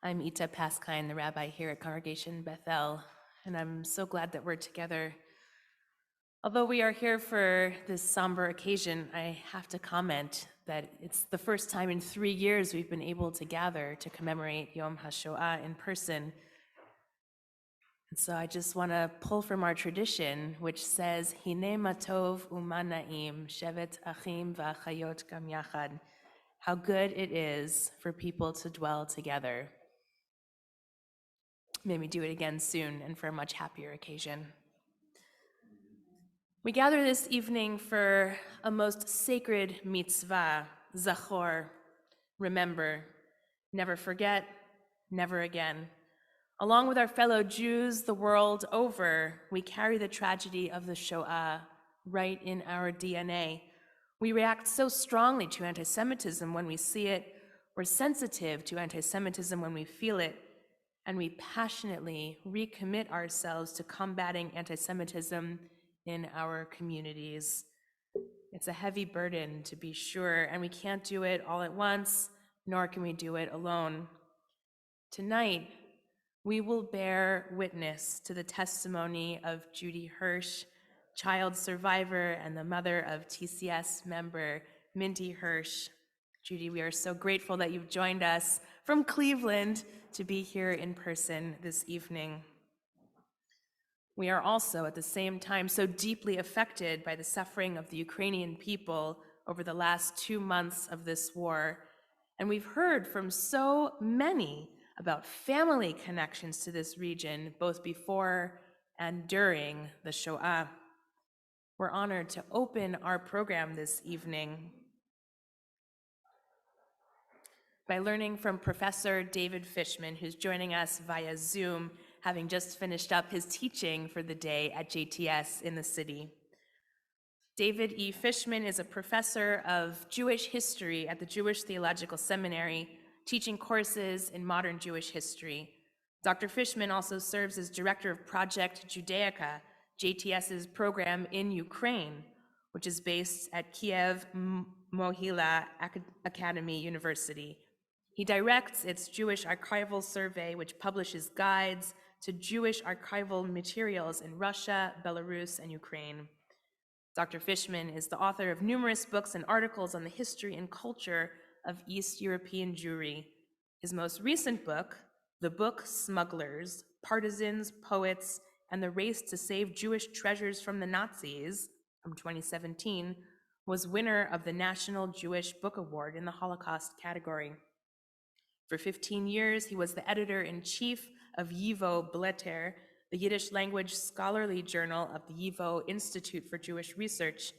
I'm Ita Paskine, the rabbi here at Congregation Beth El, and I'm so glad that we're together. Although we are here for this somber occasion, I have to comment that it's the first time in 3 years we've been able to gather to commemorate Yom HaShoah in person. And so I just want to pull from our tradition, which says, Hine matov umanaim shevet achim v'achayot gam yachad, how good it is for people to dwell together. May we do it again soon and for a much happier occasion. We gather this evening for a most sacred mitzvah, zachor, remember, never forget, never again. Along with our fellow Jews the world over, we carry the tragedy of the Shoah right in our DNA. We react so strongly to anti-Semitism when we see it. We're sensitive to anti-Semitism when we feel it. And we passionately recommit ourselves to combating anti-Semitism in our communities. It's a heavy burden, to be sure, and we can't do it all at once, nor can we do it alone. Tonight, we will bear witness to the testimony of Judy Hirsch, child survivor and the mother of TCS member Mindy Hirsch. Judy, we are so grateful that you've joined us from Cleveland to be here in person this evening. We are also at the same time so deeply affected by the suffering of the Ukrainian people over the last 2 months of this war. And we've heard from so many about family connections to this region, both before and during the Shoah. We're honored to open our program this evening by learning from Professor David Fishman, who's joining us via Zoom, having just finished up his teaching for the day at JTS in the city. David E. Fishman is a professor of Jewish history at the Jewish Theological Seminary, teaching courses in modern Jewish history. Dr. Fishman also serves as director of Project Judaica, JTS's program in Ukraine, which is based at Kiev Mohyla Academy University. He directs its Jewish Archival Survey, which publishes guides to Jewish archival materials in Russia, Belarus, and Ukraine. Dr. Fishman is the author of numerous books and articles on the history and culture of East European Jewry. His most recent book, The Book Smugglers, Partisans, Poets, and the Race to Save Jewish Treasures from the Nazis, from 2017, was winner of the National Jewish Book Award in the Holocaust category. For 15 years, he was the editor-in-chief of YIVO Blätter, the Yiddish language scholarly journal of the YIVO Institute for Jewish Research.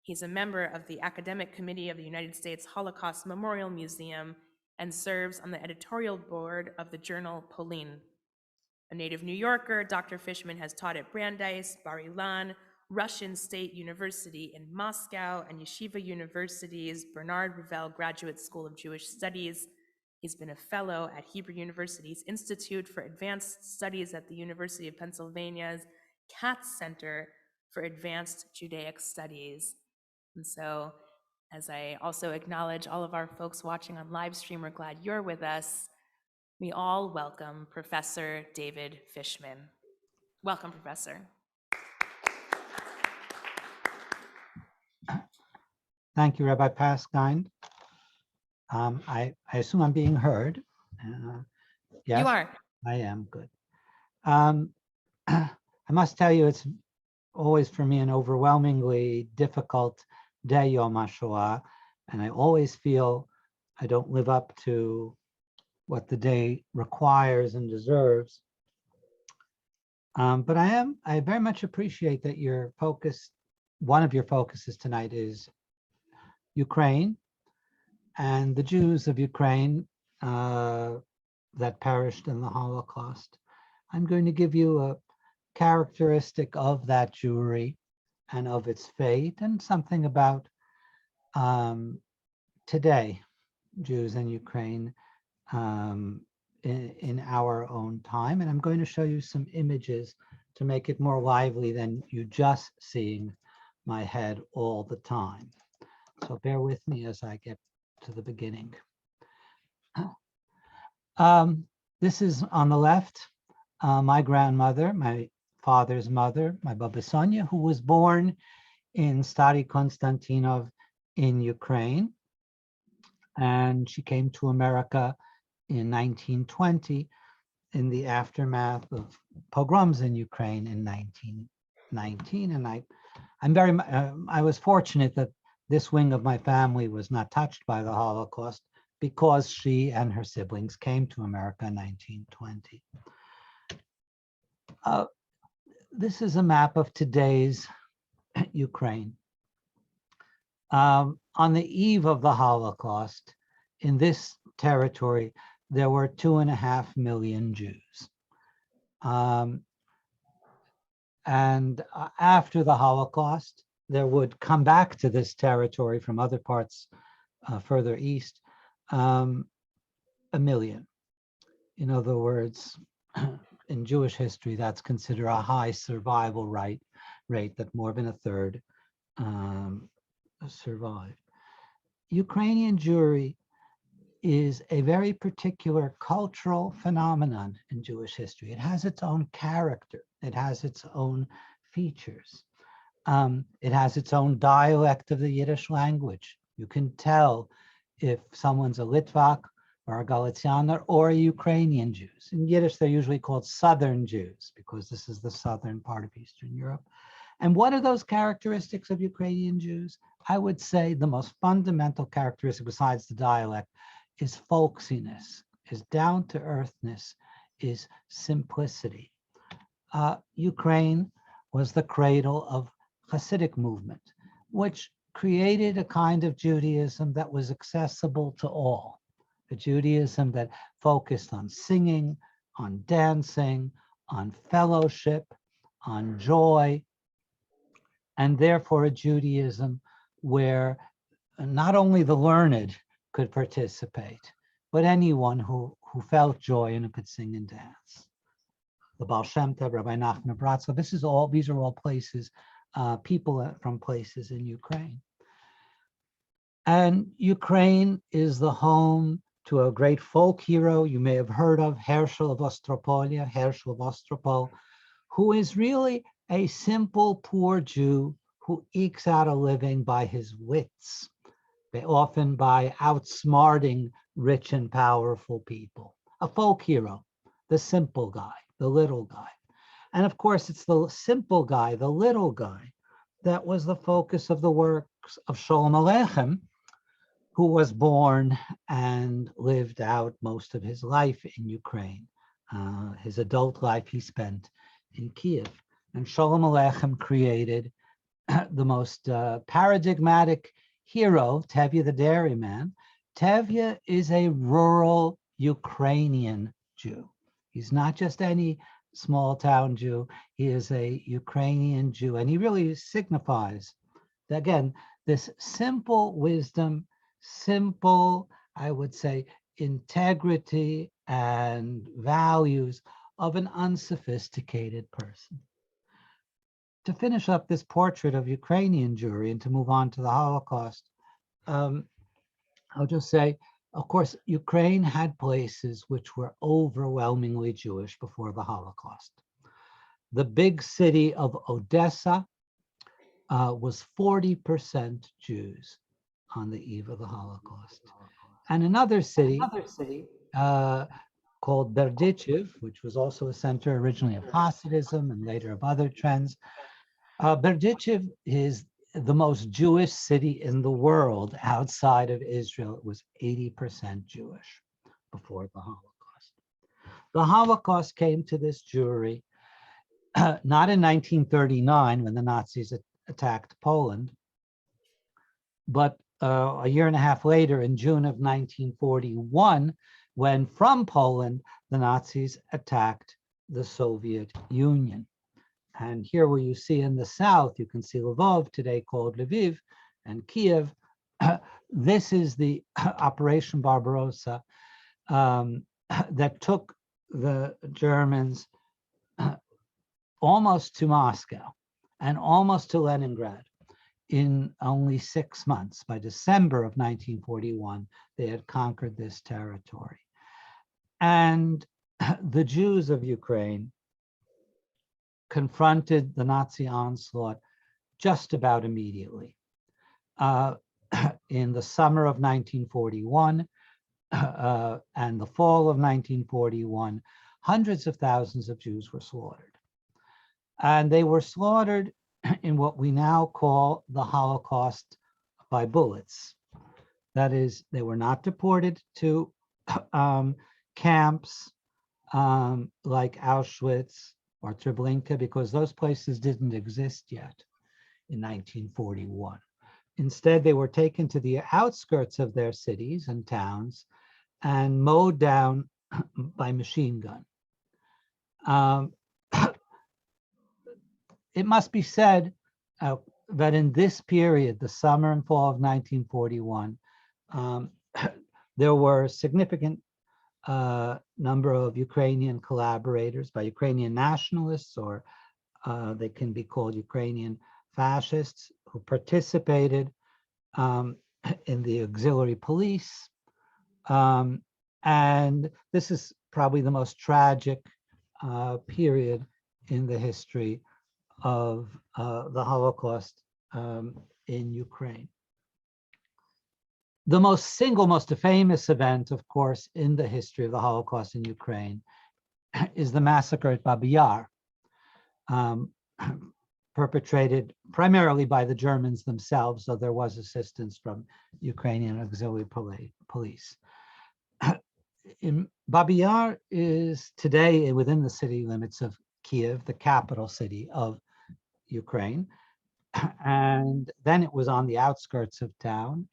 He's a member of the Academic Committee of the United States Holocaust Memorial Museum and serves on the editorial board of the journal Polin. A native New Yorker, Dr. Fishman has taught at Brandeis, Bar-Ilan, Russian State University in Moscow, and Yeshiva University's Bernard Revel Graduate School of Jewish Studies. He's been a fellow at Hebrew University's Institute for Advanced Studies at the University of Pennsylvania's Katz Center for Advanced Judaic Studies. And so, as I also acknowledge all of our folks watching on live stream, we're glad you're with us. We all welcome Professor David Fishman. Welcome, Professor. Thank you, Rabbi Paskine. I assume I'm being heard. Yes, You are. I am. Good. I must tell you, it's always for me an overwhelmingly difficult day, Yom HaShoah, and I always feel I don't live up to what the day requires and deserves. But I very much appreciate that your focus, one of your focuses tonight is Ukraine and the Jews of Ukraine that perished in the Holocaust. I'm going to give you a characteristic of that Jewry and of its fate and something about today, Jews in Ukraine in our own time. And I'm going to show you some images to make it more lively than you just seeing my head all the time. So bear with me as I get to the beginning. This is on the left, my grandmother, my father's mother, my Baba Sonia, who was born in Stary Konstantinov in Ukraine. And she came to America in 1920 in the aftermath of pogroms in Ukraine in 1919. And I was fortunate that this wing of my family was not touched by the Holocaust because she and her siblings came to America in 1920. This is a map of today's Ukraine. On the eve of the Holocaust, in this territory, there were 2.5 million Jews. And after the Holocaust, there would come back to this territory from other parts further east, 1 million. In other words, in Jewish history, that's considered a high survival rate that more than a third survived. Ukrainian Jewry is a very particular cultural phenomenon in Jewish history. It has its own character. It has its own features. It has its own dialect of the Yiddish language. You can tell if someone's a Litvak or a Galicianer or a Ukrainian Jews. In Yiddish, they're usually called Southern Jews because this is the southern part of Eastern Europe. And what are those characteristics of Ukrainian Jews? I would say the most fundamental characteristic besides the dialect is folksiness, is down-to-earthness, is simplicity. Ukraine was the cradle of Hasidic movement, which created a kind of Judaism that was accessible to all. A Judaism that focused on singing, on dancing, on fellowship, on joy, and therefore a Judaism where not only the learned could participate, but anyone who felt joy and who could sing and dance. The Baal Shem Tov, Rabbi Nachman Bratzel, these are all places, people from places in Ukraine. And Ukraine is the home to a great folk hero you may have heard of, Herschel of Ostropol, who is really a simple, poor Jew who ekes out a living by his wits, often by outsmarting rich and powerful people. A folk hero, the simple guy, the little guy. And of course, it's the simple guy, the little guy, that was the focus of the works of Sholem Aleichem, who was born and lived out most of his life in Ukraine. His adult life he spent in Kiev. And Sholem Aleichem created the most paradigmatic hero, Tevye the dairyman. Tevye is a rural Ukrainian Jew. He's not just any small town Jew. He is a Ukrainian Jew. And he really signifies, again, this simple wisdom, simple, I would say, integrity and values of an unsophisticated person. To finish up this portrait of Ukrainian Jewry and to move on to the Holocaust, I'll just say, of course, Ukraine had places which were overwhelmingly Jewish before the Holocaust. The big city of Odessa was 40% Jews on the eve of the Holocaust. And another city called Berdichev, which was also a center originally of Hasidism and later of other trends. Berdichev is the most Jewish city in the world outside of Israel. It was 80% Jewish before the Holocaust. The Holocaust came to this Jewry not in 1939 when the Nazis attacked Poland, but a year and a half later in June of 1941, when from Poland, the Nazis attacked the Soviet Union. And here where you see in the south, you can see Lvov, today called Lviv, and Kiev. This is the Operation Barbarossa that took the Germans almost to Moscow and almost to Leningrad in only 6 months. By December of 1941, they had conquered this territory. And the Jews of Ukraine confronted the Nazi onslaught just about immediately. In the summer of 1941 and the fall of 1941, hundreds of thousands of Jews were slaughtered. And they were slaughtered in what we now call the Holocaust by bullets. That is, they were not deported to camps like Auschwitz or Treblinka, because those places didn't exist yet in 1941. Instead, they were taken to the outskirts of their cities and towns and mowed down by machine gun. It must be said that in this period, the summer and fall of 1941, there were a significant number of Ukrainian collaborators by Ukrainian nationalists, or they can be called Ukrainian fascists, who participated in the auxiliary police. And this is probably the most tragic period in the history of the Holocaust in Ukraine. The most famous event, of course, in the history of the Holocaust in Ukraine is the massacre at Babi Yar, perpetrated primarily by the Germans themselves, though there was assistance from Ukrainian auxiliary police. In Babi Yar is today within the city limits of Kiev, the capital city of Ukraine. And then it was on the outskirts of town,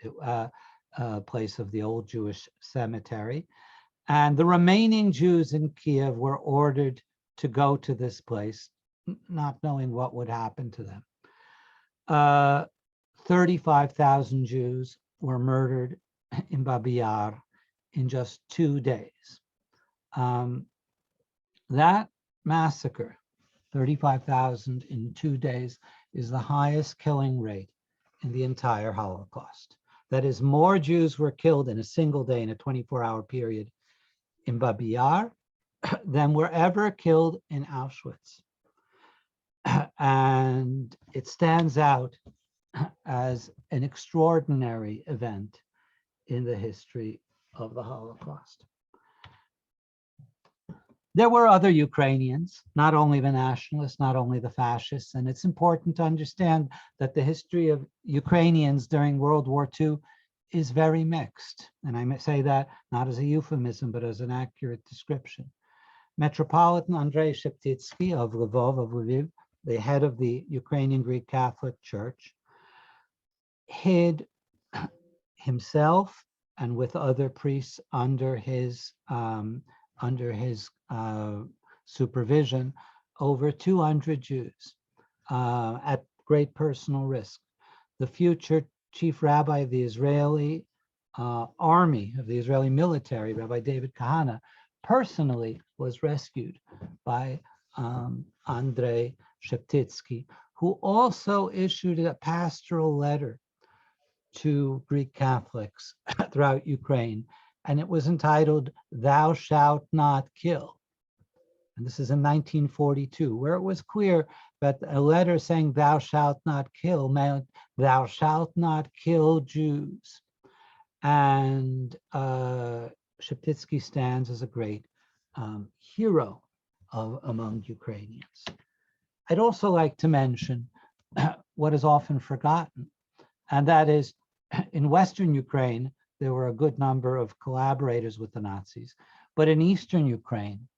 place of the old Jewish cemetery. And the remaining Jews in Kiev were ordered to go to this place, not knowing what would happen to them. 35,000 Jews were murdered in Babi Yar in just 2 days. That massacre, 35,000 in 2 days, is the highest killing rate in the entire Holocaust. That is, more Jews were killed in a single day in a 24-hour period in Babi Yar than were ever killed in Auschwitz. And it stands out as an extraordinary event in the history of the Holocaust. There were other Ukrainians, not only the nationalists, not only the fascists, and it's important to understand that the history of Ukrainians during World War II is very mixed. And I may say that not as a euphemism, but as an accurate description. Metropolitan Andrei Sheptitsky of Lviv, the head of the Ukrainian Greek Catholic Church, hid himself and with other priests under his supervision over 200 Jews at great personal risk. The future chief rabbi of the Israeli army, of the Israeli military, Rabbi David Kahana, personally was rescued by Andrei Sheptitsky, who also issued a pastoral letter to Greek Catholics throughout Ukraine, and it was entitled, "Thou Shalt Not Kill." And this is in 1942, where it was clear that a letter saying "Thou shalt not kill" meant "Thou shalt not kill Jews." And Sheptitsky stands as a great hero among Ukrainians. I'd also like to mention what is often forgotten, and that is in Western Ukraine, there were a good number of collaborators with the Nazis, but in Eastern Ukraine,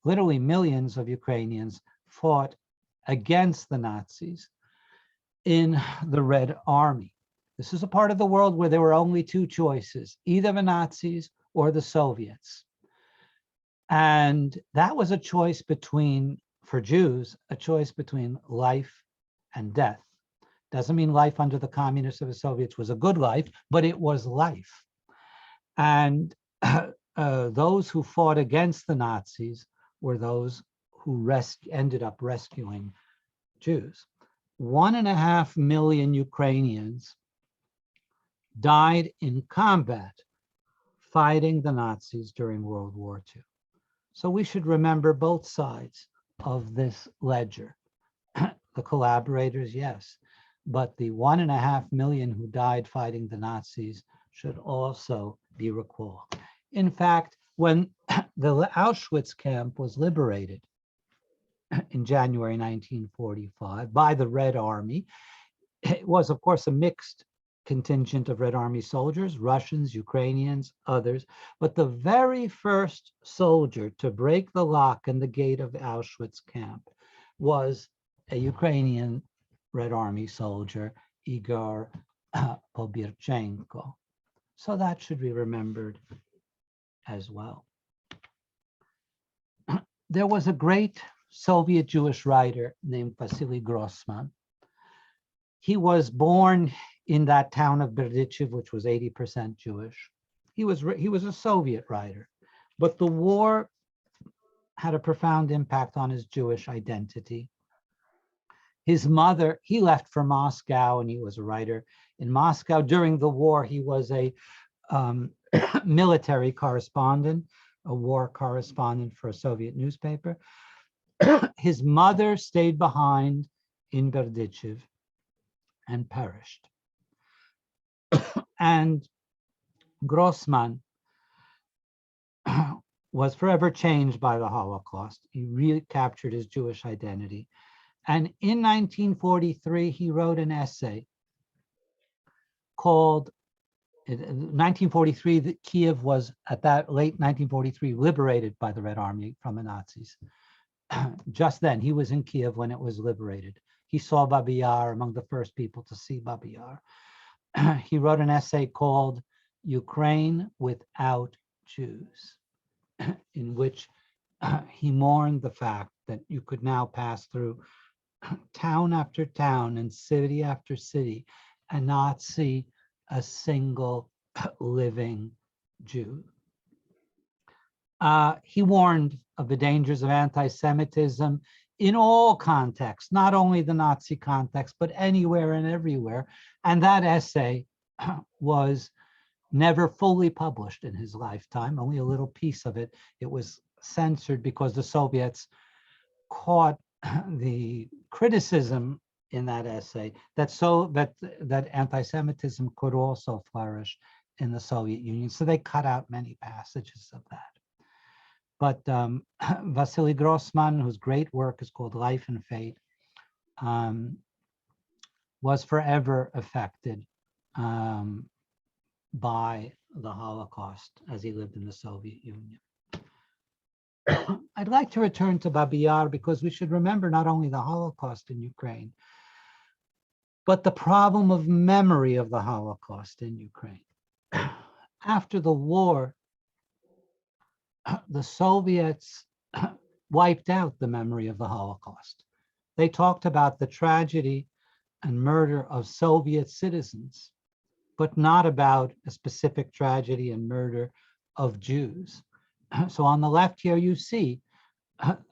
literally millions of Ukrainians fought against the Nazis in the Red Army. This is a part of the world where there were only two choices, either the Nazis or the Soviets. And that was a choice between, for Jews, a choice between life and death. Doesn't mean life under the communists or the Soviets was a good life, but it was life. And those who fought against the Nazis were those who ended up rescuing Jews. 1.5 million Ukrainians died in combat fighting the Nazis during World War II. So we should remember both sides of this ledger. The collaborators, yes, but the 1.5 million who died fighting the Nazis should also be recalled. In fact, when the Auschwitz camp was liberated in January 1945 by the Red Army, it was, of course, a mixed contingent of Red Army soldiers, Russians, Ukrainians, others. But the very first soldier to break the lock and the gate of the Auschwitz camp was a Ukrainian Red Army soldier, Igor Pobirchenko. So that should be remembered as well. There was a great Soviet Jewish writer named Vasily Grossman. He was born in that town of Berdichev, which was 80% Jewish. He was a Soviet writer, but the war had a profound impact on his Jewish identity. His mother, he left for Moscow, and he was a writer in Moscow. During the war, he was a military correspondent, a war correspondent for a Soviet newspaper. His mother stayed behind in Berdichev and perished. And Grossman was forever changed by the Holocaust. He really captured his Jewish identity. And in 1943, he wrote an essay called, in 1943, Kiev was, at that late 1943, liberated by the Red Army from the Nazis. Just then, he was in Kiev when it was liberated. He saw Babi Yar, among the first people to see Babi Yar. He wrote an essay called Ukraine Without Jews, in which he mourned the fact that you could now pass through town after town and city after city and not see a single living Jew. He warned of the dangers of anti-Semitism in all contexts, not only the Nazi context, but anywhere and everywhere. And that essay was never fully published in his lifetime, only a little piece of it. It was censored because the Soviets caught the criticism in that essay that anti-Semitism could also flourish in the Soviet Union. So they cut out many passages of that. But Vasily Grossman, whose great work is called Life and Fate, was forever affected by the Holocaust as he lived in the Soviet Union. I'd like to return to Babi Yar because we should remember not only the Holocaust in Ukraine, but the problem of memory of the Holocaust in Ukraine. After the war, the Soviets wiped out the memory of the Holocaust. They talked about the tragedy and murder of Soviet citizens, but not about a specific tragedy and murder of Jews. So on the left here, you see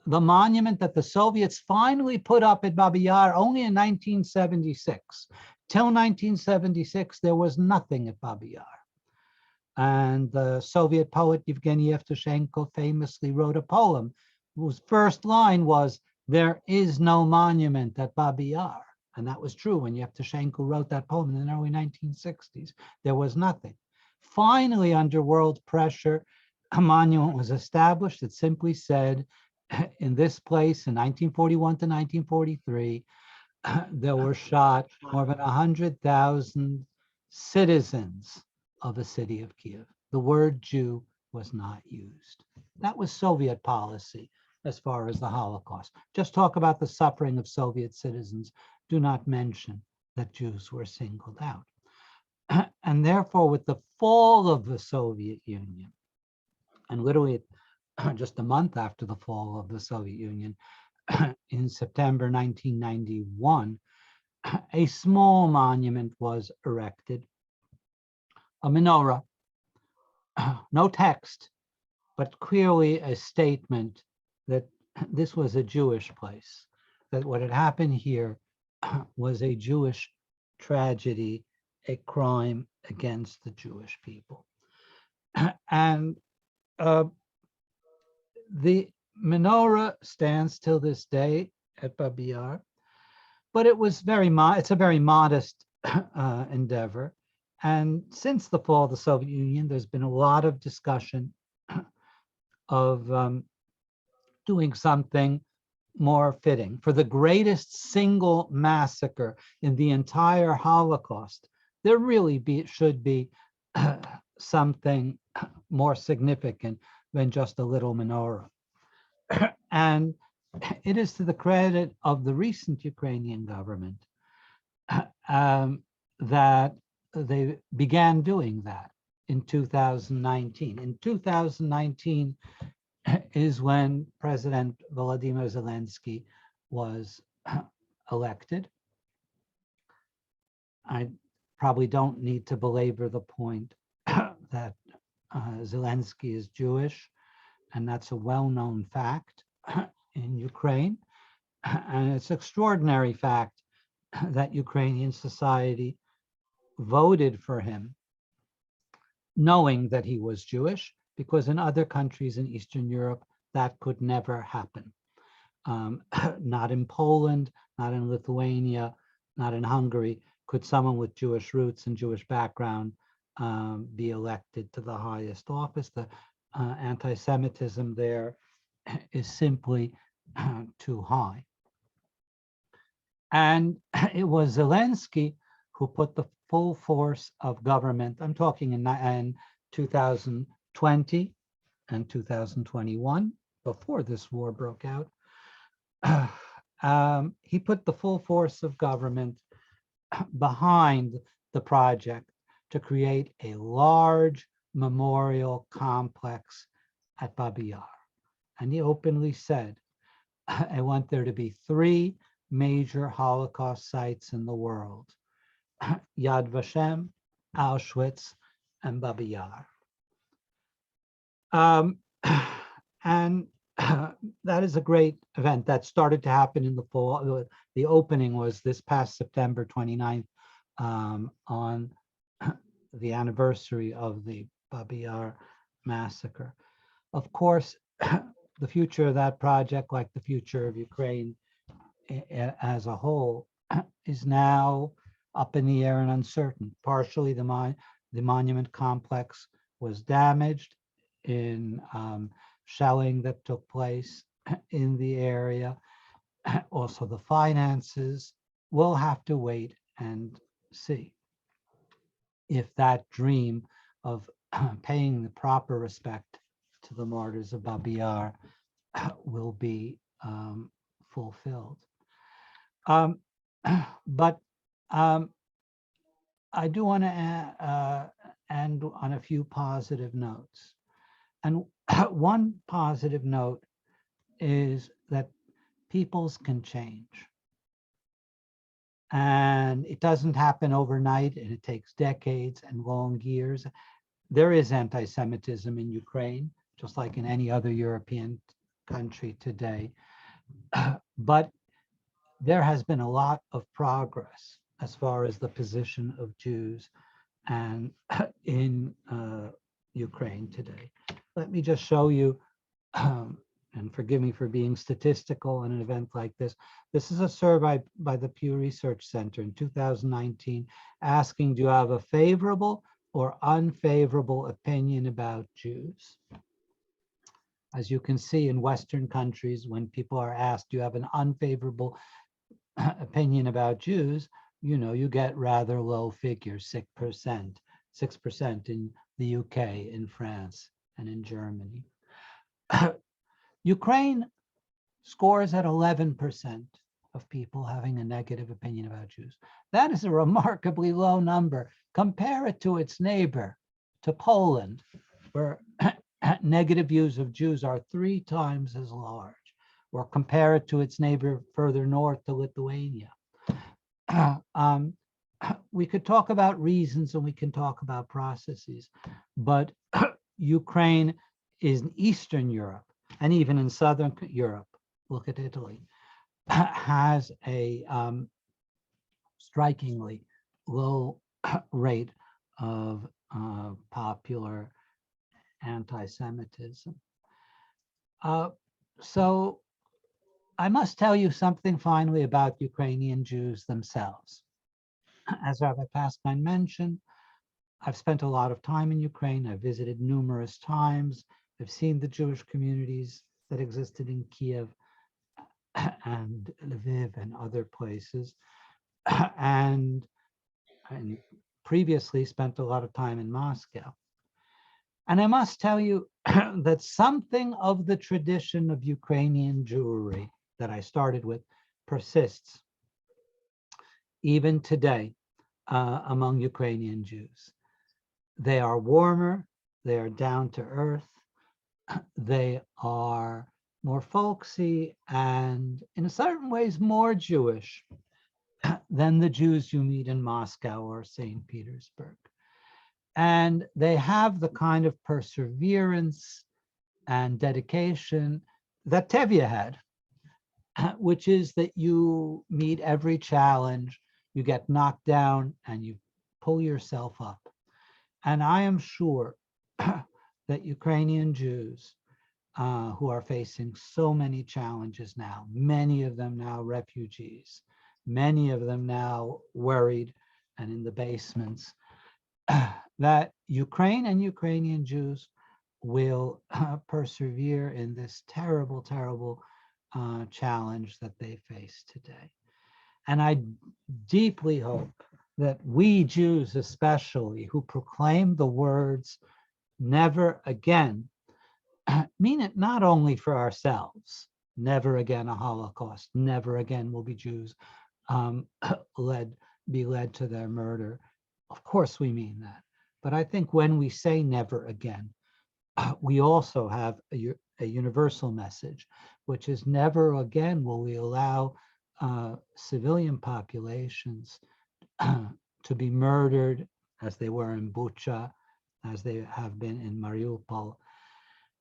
the monument that the Soviets finally put up at Babi Yar only in 1976. Till 1976, there was nothing at Babi Yar. And the Soviet poet Yevgeny Yevtushenko famously wrote a poem whose first line was, "There is no monument at Babi Yar." And that was true when Yevtushenko wrote that poem in the early 1960s. There was nothing. Finally, under world pressure, a monument was established that simply said, in this place in 1941 to 1943, there were shot more than 100,000 citizens of the city of Kiev. The word Jew was not used. That was Soviet policy as far as the Holocaust. Just talk about the suffering of Soviet citizens. Do not mention that Jews were singled out. And therefore, with the fall of the Soviet Union, and literally just a month after the fall of the Soviet Union, in September 1991, a small monument was erected, a menorah, no text, but clearly a statement that this was a Jewish place, that what had happened here was a Jewish tragedy, a crime against the Jewish people. And The menorah stands till this day at Babi Yar, but it's a very modest endeavor. And since the fall of the Soviet Union, there's been a lot of discussion of doing something more fitting. For the greatest single massacre in the entire Holocaust, there really should be something more significant than just a little menorah. And it is to the credit of the recent Ukrainian government that they began doing that in 2019. In 2019 is when President Volodymyr Zelensky was elected. I probably don't need to belabor the point that Zelensky is Jewish, and that's a well-known fact in Ukraine. And it's an extraordinary fact that Ukrainian society voted for him, knowing that he was Jewish, because in other countries in Eastern Europe, that could never happen. Not in Poland, not in Lithuania, not in Hungary, could someone with Jewish roots and Jewish background be elected to the highest office. The anti-Semitism there is simply too high. And it was Zelensky who put the full force of government, I'm talking in 2020 and 2021, before this war broke out, he put the full force of government behind the project to create a large memorial complex at Babi Yar. And he openly said, I want there to be 3 major Holocaust sites in the world: Yad Vashem, Auschwitz, and Babi Yar. And that is a great event that started to happen in the fall. The opening was this past September 29th, on the anniversary of the Babi Yar massacre. Of course, the future of that project, like the future of Ukraine as a whole, is now up in the air and uncertain. Partially, the monument complex was damaged in shelling that took place in the area. Also, the finances. We'll have to wait and see if that dream of paying the proper respect to the martyrs of Babi Yar will be fulfilled. But I do want to end on a few positive notes. And one positive note is that peoples can change. And it doesn't happen overnight, and it takes decades and long years. There is anti-Semitism in Ukraine, just like in any other European country today. But there has been a lot of progress as far as the position of Jews and in Ukraine today. Let me just show you, and forgive me for being statistical in an event like this. This is a survey by the Pew Research Center in 2019, asking, do you have a favorable or unfavorable opinion about Jews? As you can see in Western countries, when people are asked, do you have an unfavorable opinion about Jews, you get rather low figures, 6% in the UK, in France, and in Germany. Ukraine scores at 11% of people having a negative opinion about Jews. That is a remarkably low number. Compare it to its neighbor, to Poland, where negative views of Jews are 3 times as large, or compare it to its neighbor further north, to Lithuania. We could talk about reasons and we can talk about processes, but Ukraine is in Eastern Europe, and even in Southern Europe, look at Italy, has a strikingly low rate of popular anti-Semitism. Uh, so I must tell you something finally about Ukrainian Jews themselves. As Rabbi Paskin mentioned, I've spent a lot of time in Ukraine. I've visited numerous times. I've seen the Jewish communities that existed in Kiev and Lviv and other places. and, and previously spent a lot of time in Moscow. And I must tell you that something of the tradition of Ukrainian Jewry that I started with persists even today among Ukrainian Jews. They are warmer, they are down to earth, they are more folksy, and in certain ways more Jewish than the Jews you meet in Moscow or St. Petersburg. And they have the kind of perseverance and dedication that Tevye had, which is that you meet every challenge, you get knocked down, and you pull yourself up. And I am sure that Ukrainian Jews who are facing so many challenges now, many of them now refugees, many of them now worried and in the basements, that Ukraine and Ukrainian Jews will persevere in this terrible, terrible challenge that they face today. And I deeply hope that we Jews, especially, who proclaim the words never again, mean it not only for ourselves, never again a Holocaust, never again will be Jews um, be led to their murder. Of course we mean that. But I think when we say never again, we also have a universal message, which is never again will we allow civilian populations to be murdered as they were in Bucha, as they have been in Mariupol,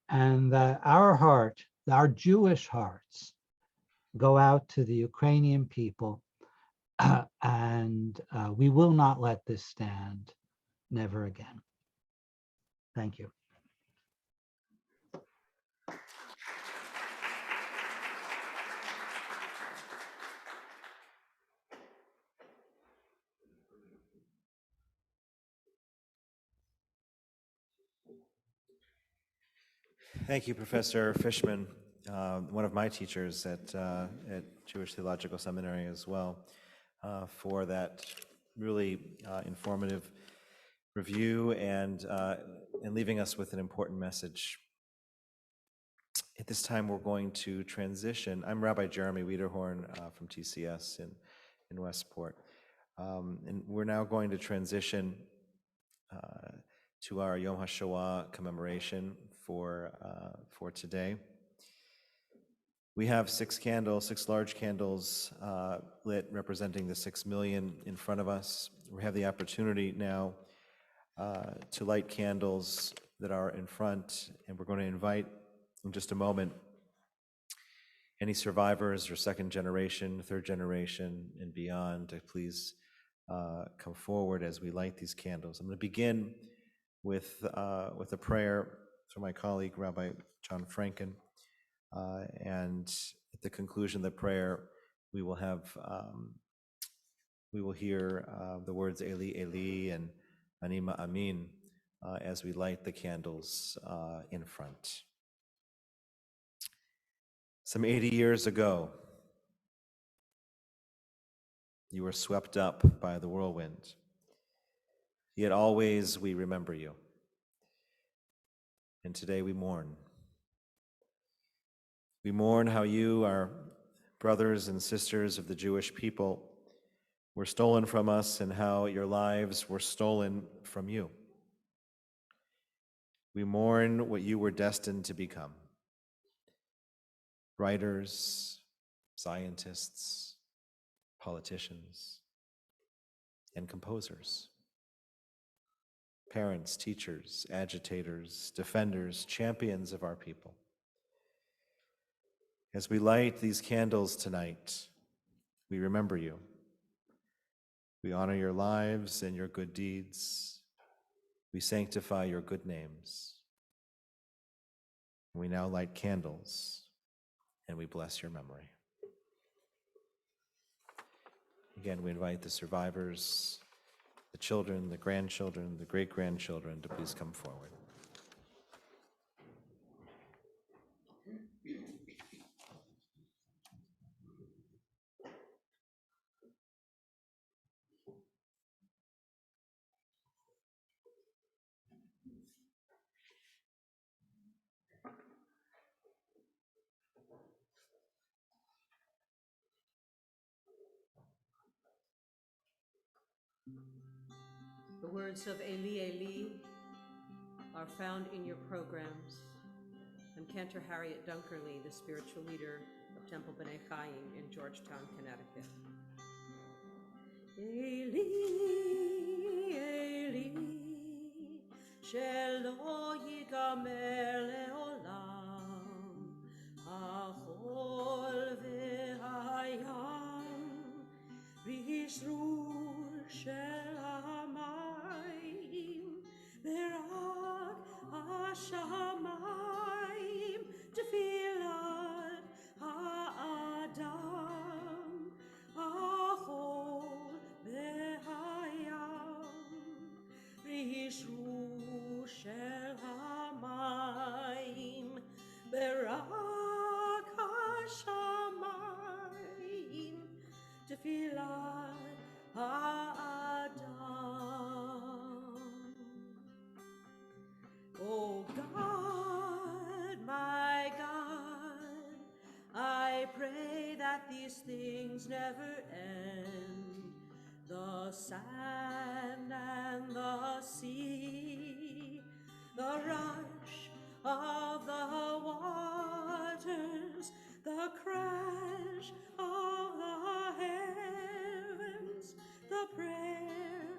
and that our heart, our Jewish hearts, go out to the Ukrainian people, and we will not let this stand, never again. Thank you. Thank you, Professor Fishman, one of my teachers at Jewish Theological Seminary as well, for that really informative review and leaving us with an important message. At this time, we're going to transition. I'm Rabbi Jeremy Wiederhorn from TCS in Westport. And we're now going to transition to our Yom HaShoah commemoration for today. We have 6 large candles lit representing the 6 million in front of us. We have the opportunity now to light candles that are in front, and we're going to invite in just a moment any survivors or second generation, third generation, and beyond to please come forward as we light these candles. I'm going to begin with a prayer from my colleague, Rabbi John Franken. And at the conclusion of the prayer, we will hear the words Eli, Eli, and Anima Amin as we light the candles in front. Some 80 years ago, you were swept up by the whirlwind. Yet always we remember you. And today we mourn. We mourn how you, our brothers and sisters of the Jewish people, were stolen from us and how your lives were stolen from you. We mourn what you were destined to become. Writers, scientists, politicians, and composers. Parents, teachers, agitators, defenders, champions of our people. As we light these candles tonight, we remember you. We honor your lives and your good deeds. We sanctify your good names. We now light candles, and we bless your memory. Again, we invite the survivors, the children, the grandchildren, the great-grandchildren to please come forward. The words of Eli, Eli are found in your programs. I'm Cantor Harriet Dunkerley, the spiritual leader of Temple B'nai Chaim in Georgetown, Connecticut. Eli, Eli, shelo yigamer leolam, hachol v'hayam, v'yisrul shel hamayim, v'rak hashamayim, tefillat ha'adam, achol v'hayam, v'yisrul shel hamayim, v'rak hashamayim, tefillat ha'adam. Oh God, my God, I pray that these things never end. The sand and the sea, the rush of the waters, the crash of the heavens, the prayer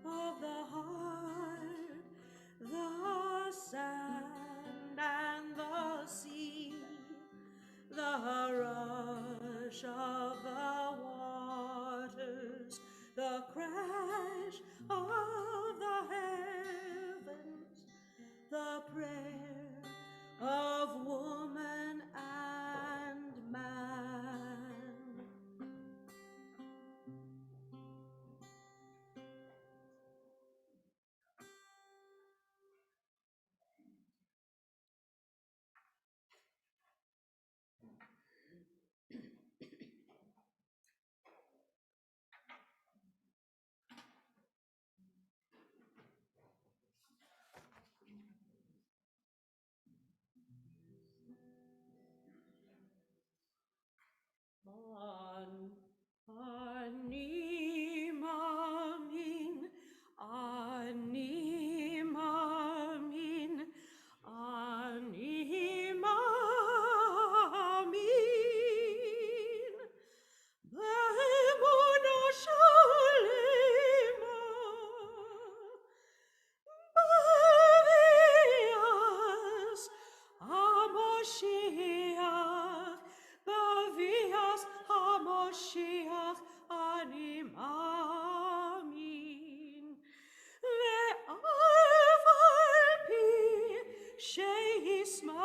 of the heart, the sand and the sea, the rush of the waters, the crash of the heavens, the prayer of woman and man. Ani mamin, ani mamin, ani mamin, be'emunah shalema, b'vias HaMoshiach, b'vias HaMoshiach, ani mamin. Ve'af al pi she'yismamea,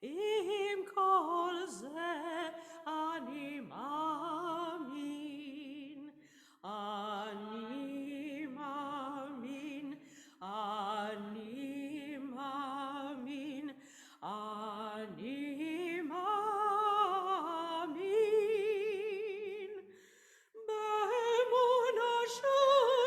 im kol ze ani mamin. Ani mamin, ani mamin, ani mamin. Be'emunah shalema,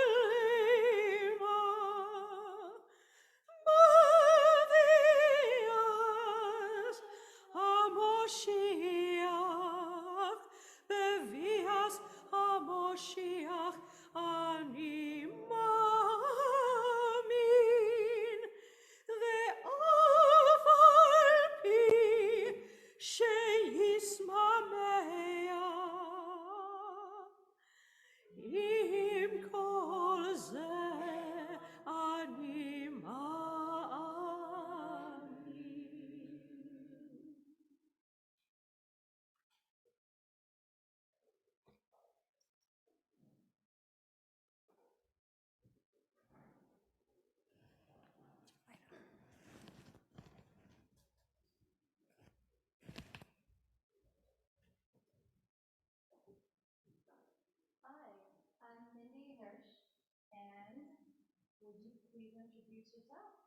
introduce yourself.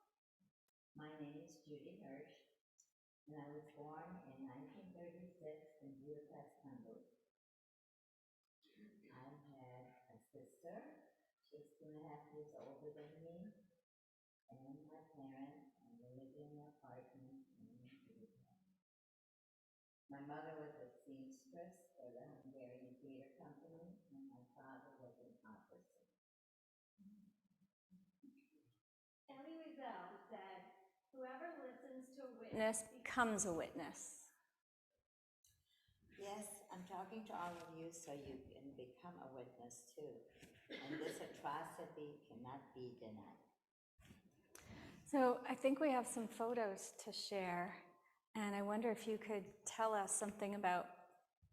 My name is Judy Hirsch, and I was born in 1936 in Budapest, Hungary. I had a sister. She was 2.5 years older than me, and my parents, and we lived in an apartment in Budapest. My mother was a seamstress for the Hungarian Theater Company, and my father was an officer. Elie Wiesel said, whoever listens to a witness becomes a witness. Yes, I'm talking to all of you so you can become a witness too. And this atrocity cannot be denied. So I think we have some photos to share, and I wonder if you could tell us something about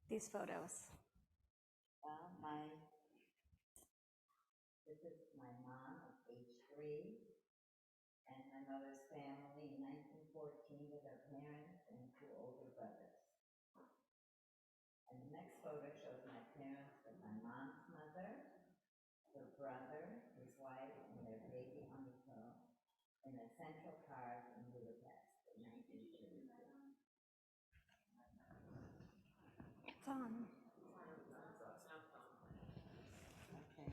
these photos. Well, this is my mom at age 3, and my mother's family in 1914 with her parents and 2 older brothers. And the next photo shows my parents with my mom's mother, her brother, his wife, and their baby Aniko in a Central Park in Budapest in 1932. It's on. Okay.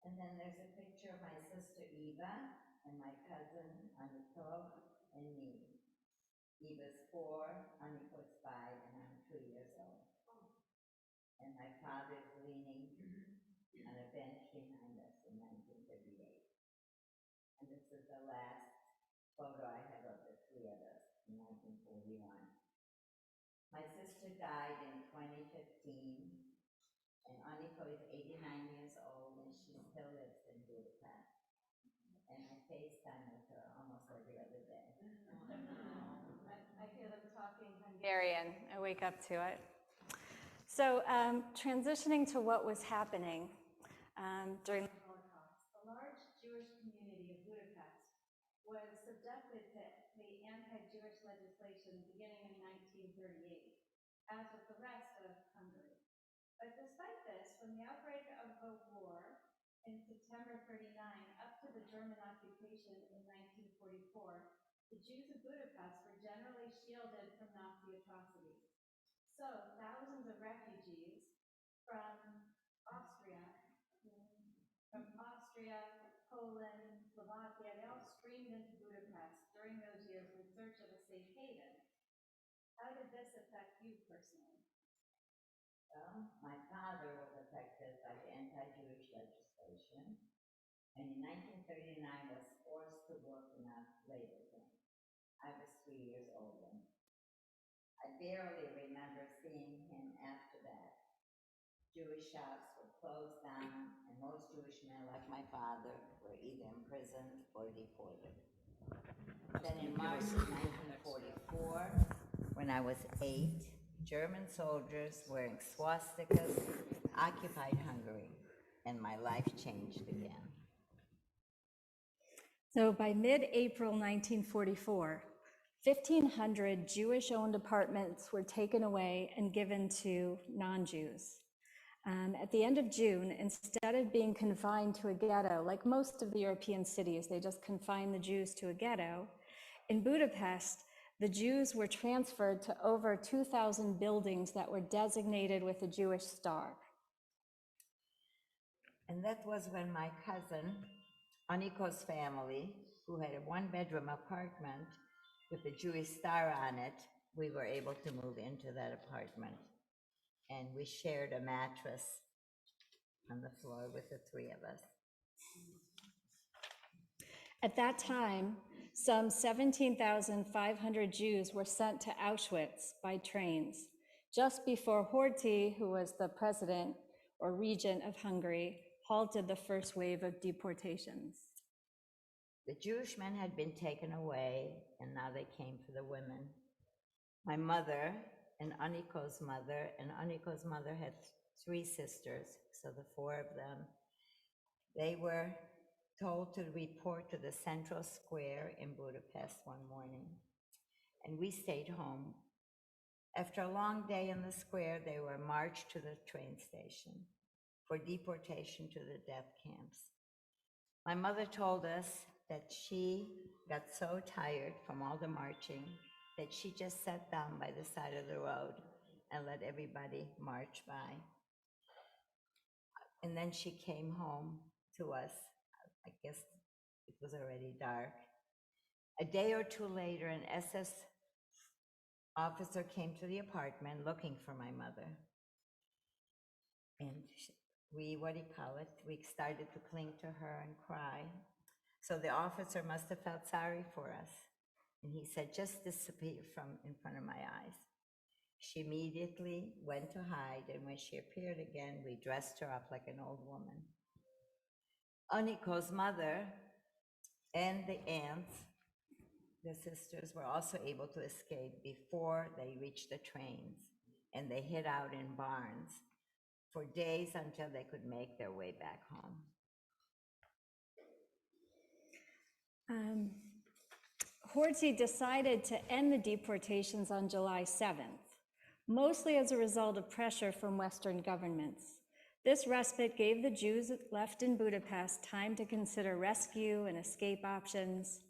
And then there's a picture of my sister Eva and my cousin Aniko and me. Eva's 4, Aniko's 5, and I'm 2 years old. And my father's leaning on a bench behind us in 1938. And this is the last photo I have of the 3 of us in 1941. My sister died in 2015, and Aniko is 89 years old, and she still lives in Budapest. And I FaceTime with her almost every other day. I hear them talking Hungarian. I wake up to it. So transitioning to what was happening during the Holocaust, the large Jewish community of Budapest was subjected to the anti-Jewish legislation beginning in 1938, as with the rest of Hungary. But despite this, from the outbreak of the war in September 39 up to the German occupation in 1944, the Jews of Budapest were generally shielded from Nazi atrocities. So thousands of refugees from Austria, Poland, Slovakia, they all streamed into Budapest during those years in search of a safe haven. How did this affect you personally? Well, my father was affected by the anti-Jewish legislation, and in 1939 was forced to work in a labor camp. I was 3 years old then. I barely remember seeing him after that. Jewish shops were closed down, and most Jewish men, like my father, were either imprisoned or deported. Then in March of 1944, when I was 8, German soldiers wearing swastikas occupied Hungary, and my life changed again. So by mid-April 1944, 1,500 Jewish-owned apartments were taken away and given to non-Jews. At the end of June, instead of being confined to a ghetto, like most of the European cities, they just confined the Jews to a ghetto. In Budapest, the Jews were transferred to over 2,000 buildings that were designated with a Jewish star. And that was when my cousin, Aniko's family, who had a 1-bedroom apartment with a Jewish star on it, we were able to move into that apartment. And we shared a mattress on the floor with the 3 of us. At that time, some 17,500 Jews were sent to Auschwitz by trains, just before Horthy, who was the president or regent of Hungary, halted the first wave of deportations. The Jewish men had been taken away, and now they came for the women. My mother and Aniko's mother had 3 sisters, so the 4 of them. They were told to report to the central square in Budapest one morning, and we stayed home. After a long day in the square, they were marched to the train station for deportation to the death camps. My mother told us that she got so tired from all the marching that she just sat down by the side of the road and let everybody march by. And then she came home to us. I guess it was already dark. A day or two later, an SS officer came to the apartment looking for my mother. And we started to cling to her and cry. So the officer must have felt sorry for us. And he said, just disappear from in front of my eyes. She immediately went to hide, and when she appeared again, we dressed her up like an old woman. Oniko's mother and the aunts, the sisters, were also able to escape before they reached the trains, and they hid out in barns for days until they could make their way back home. Horthy decided to end the deportations on July 7th, mostly as a result of pressure from Western governments. This respite gave the Jews left in Budapest time to consider rescue and escape options.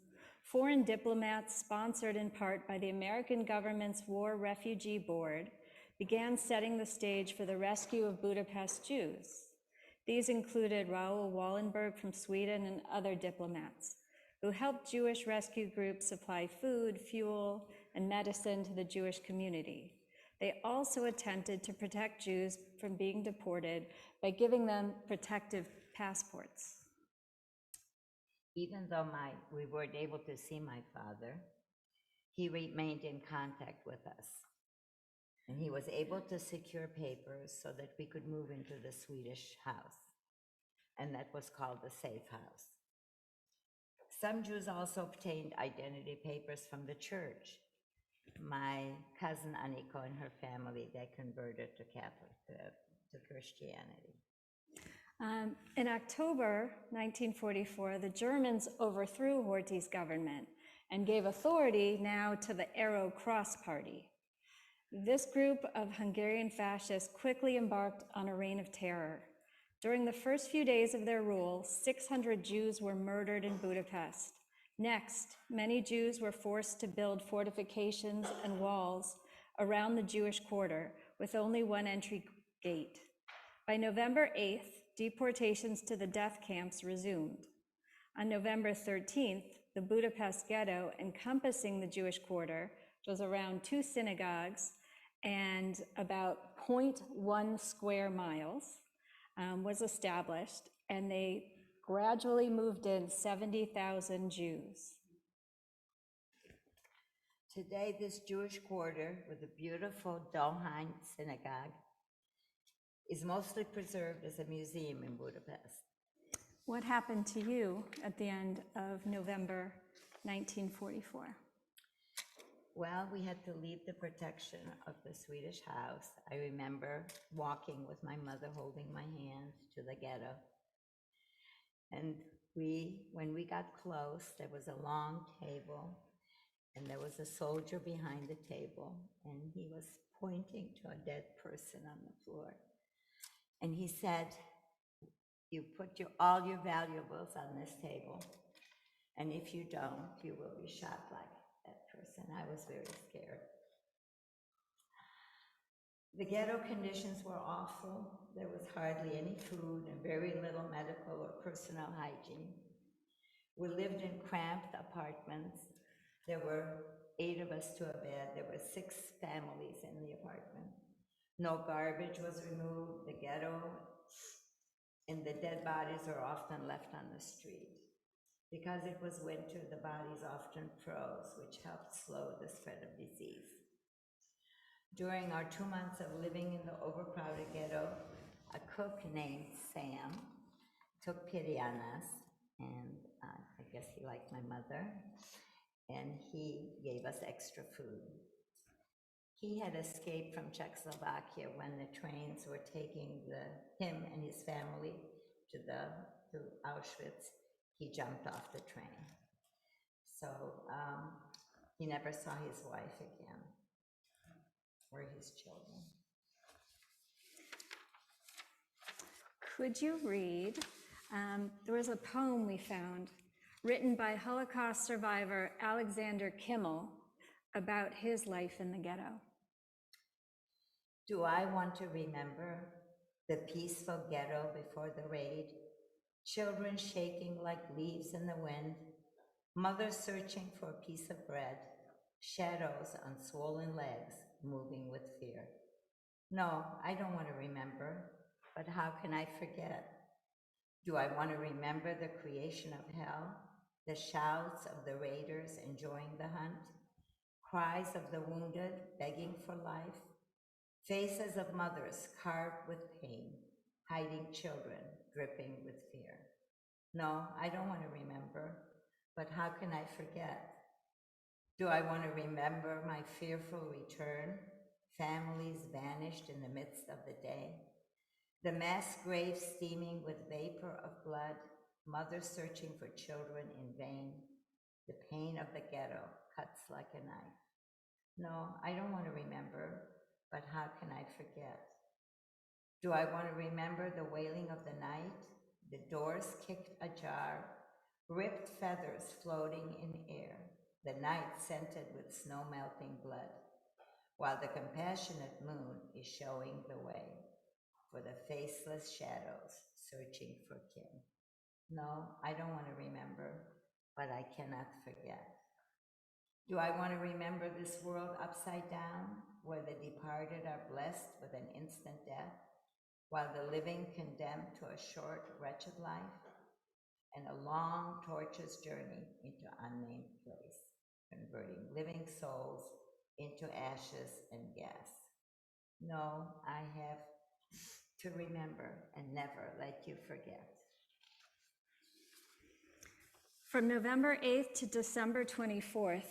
Foreign diplomats, sponsored in part by the American government's War Refugee Board, began setting the stage for the rescue of Budapest Jews. These included Raoul Wallenberg from Sweden and other diplomats, who helped Jewish rescue groups supply food, fuel, and medicine to the Jewish community. They also attempted to protect Jews from being deported by giving them protective passports. Even though we weren't able to see my father, he remained in contact with us. And he was able to secure papers so that we could move into the Swedish house. And that was called the safe house. Some Jews also obtained identity papers from the church. My cousin Aniko and her family, they converted to Christianity. In October 1944, the Germans overthrew Horthy's government and gave authority now to the Arrow Cross Party. This group of Hungarian fascists quickly embarked on a reign of terror. During the first few days of their rule, 600 Jews were murdered in Budapest. Next, many Jews were forced to build fortifications and walls around the Jewish quarter with only one entry gate. By November 8th, deportations to the death camps resumed. On November 13th, the Budapest ghetto encompassing the Jewish quarter, which was around 2 synagogues and about 0.1 square miles, was established, and they gradually moved in 70,000 Jews. Today, this Jewish quarter with the beautiful Dolheim synagogue is mostly preserved as a museum in Budapest. What happened to you at the end of November 1944? Well, we had to leave the protection of the Swedish house. I remember walking with my mother holding my hand to the ghetto. And when we got close, there was a long table, and there was a soldier behind the table, and he was pointing to a dead person on the floor. And he said, you put all your valuables on this table, and if you don't, you will be shot like that person. I was very scared. The ghetto conditions were awful. There was hardly any food and very little medical or personal hygiene. We lived in cramped apartments. There were 8 of us to a bed. There were 6 families in the apartment. No garbage was removed. The ghetto and the dead bodies are often left on the street. Because it was winter, the bodies often froze, which helped slow the spread of disease. During our 2 months of living in the overcrowded ghetto, a cook named Sam took pity on us, and I guess he liked my mother, and he gave us extra food. He had escaped from Czechoslovakia when the trains were taking him and his family to Auschwitz. He jumped off the train. So he never saw his wife again or his children. Could you read there was a poem we found written by Holocaust survivor Alexander Kimmel about his life in the ghetto. Do I want to remember the peaceful ghetto before the raid? Children shaking like leaves in the wind, mothers searching for a piece of bread, shadows on swollen legs moving with fear. No, I don't want to remember, but how can I forget? Do I want to remember the creation of hell, the shouts of the raiders enjoying the hunt, cries of the wounded begging for life, faces of mothers carved with pain, hiding children dripping with fear? No, I don't want to remember, but how can I forget? Do I want to remember my fearful return, families vanished in the midst of the day, the mass graves steaming with vapor of blood, mothers searching for children in vain, the pain of the ghetto cuts like a knife? No, I don't want to remember, but how can I forget? Do I want to remember the wailing of the night, the doors kicked ajar, ripped feathers floating in air, the night scented with snow-melting blood, while the compassionate moon is showing the way for the faceless shadows searching for kin? No, I don't want to remember, but I cannot forget. Do I want to remember this world upside down, where the departed are blessed with an instant death, while the living condemned to a short, wretched life, and a long, torturous journey into unnamed place, converting living souls into ashes and gas? No, I have to remember and never let you forget. From November 8th to December 24th,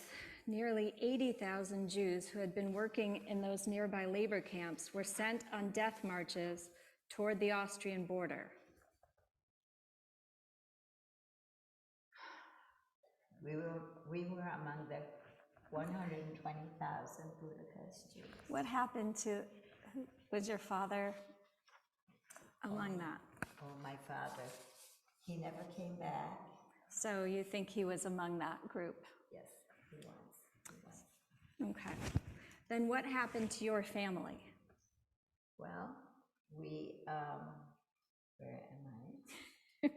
nearly 80,000 Jews who had been working in those nearby labor camps were sent on death marches toward the Austrian border. We were among the 120,000 Budapest Jews. What happened to, was your father among that? Oh, my father, he never came back. So you think he was among that group? Yes, he was. Okay. Then what happened to your family? Well, we, where am I?